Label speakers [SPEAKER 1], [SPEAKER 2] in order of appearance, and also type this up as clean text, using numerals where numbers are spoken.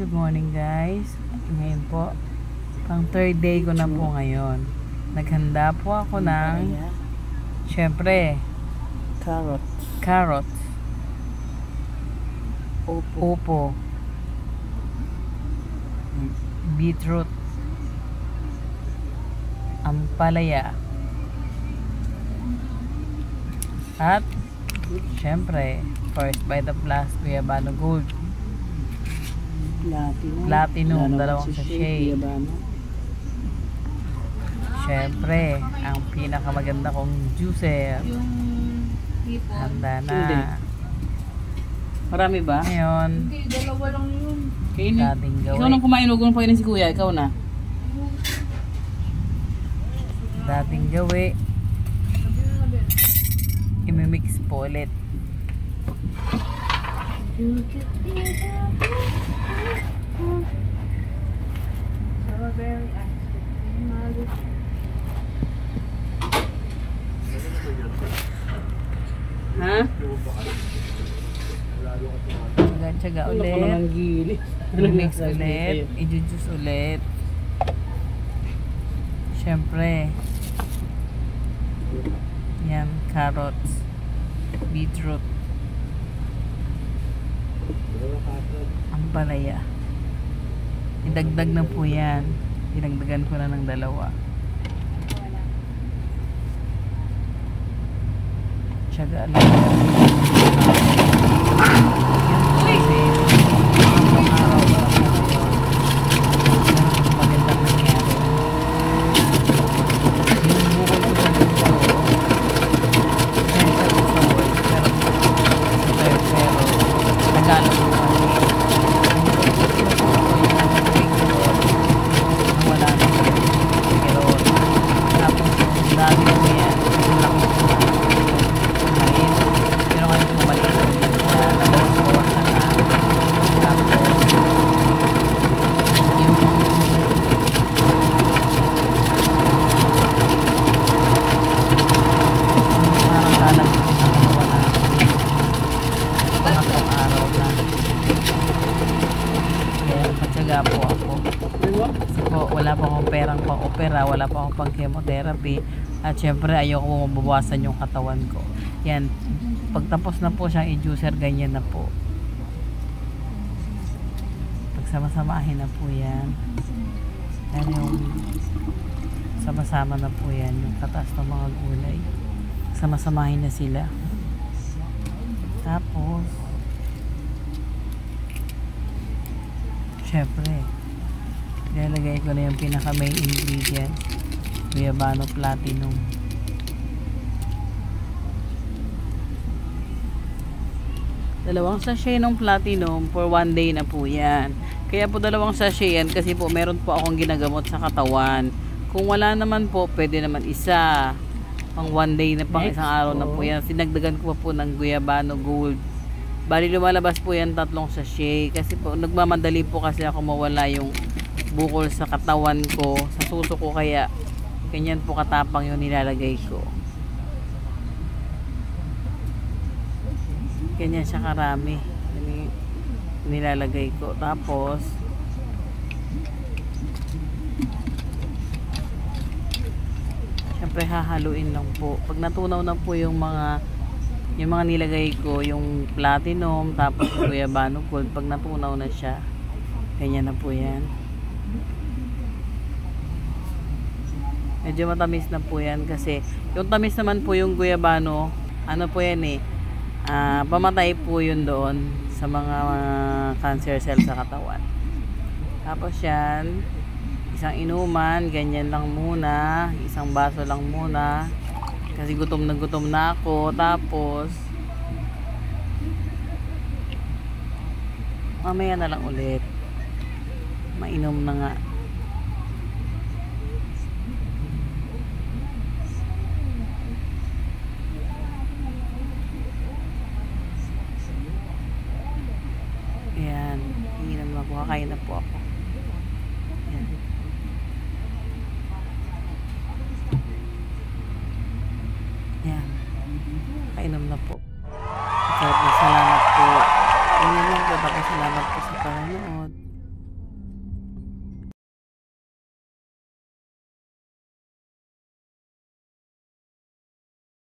[SPEAKER 1] Good morning guys. Ngayon po, pang third day ko na po ngayon. Naghanda po ako ng, syempre, carrots, upo, beetroot, ampalaya, at syempre, first bite of last Guyabano Gold. Platinum, dalawang sachet. Syempre, ang pinakamaganda kong juicer. Handa na.
[SPEAKER 2] Marami ba?
[SPEAKER 1] Ngayon,
[SPEAKER 3] Hindi, dalawa lang yun.
[SPEAKER 1] dating
[SPEAKER 2] Ikaw
[SPEAKER 1] gawin.
[SPEAKER 2] nang kumain, huwag mo pa si kuya. Ikaw na.
[SPEAKER 1] Dating gawi. Imimix po ulit.
[SPEAKER 2] Ha?
[SPEAKER 1] Tsaga ulit. Imimix ulit. I-juice ulit. Syempre. Yan, carrots. Beetroot. Ampalaya. Idagdag na po yan. Dinagdagan ko na ng dalawa. Tsaga lang. Po ako. Kasi po, wala pa akong perang pang-opera, wala pa akong pang-chemotherapy, at syempre ayoko mabawasan yung katawan ko. Yan, pagtapos na po siyang i-juicer, ganyan na po. Pagsama-samahin na po yan. Yan yung sama-sama na po yan, yung kataas ng mga gulay. Sama-samahin na sila. Tapos syempre, ilalagay ko na yung pinaka main ingredient, Guyabano Platinum. Dalawang sachet ng Platinum for 1 day na po yan. Kaya po dalawang sachet yan kasi po meron po akong ginagamot sa katawan. Kung wala naman po, pwede naman isa. Pang 1 day na, pang isang araw na po yan. Sinagdagan ko po ng Guyabano Gold. Bali lumalabas po yan 3 sachet kasi po nagmamadali po kasi ako mawala yung bukol sa katawan ko, sa suso ko, kaya ganyan po katapang yung nilalagay ko. Ganyan siya karami nilalagay ko. Tapos syempre hahaluin lang po. Pag natunaw na po yung mga nilagay ko, yung platinum, tapos yung Guyabano Gold, pag natunaw na siya, ganyan na po yan. Medyo matamis na po yan kasi yung tamis naman po yung Guyabano, ano po yan pamatay po yun doon sa mga cancer cell sa katawan. Tapos yan, isang inuman, ganyan lang muna, isang baso lang muna. Kasi gutom na ako. Tapos mamaya na lang ulit. Mainom na nga. Ayan. Iinom na po. Kakain na po ako. Ayan. Ayan. Kainom na po. Salamat po. Salamat po. Salamat po sa Panginoon.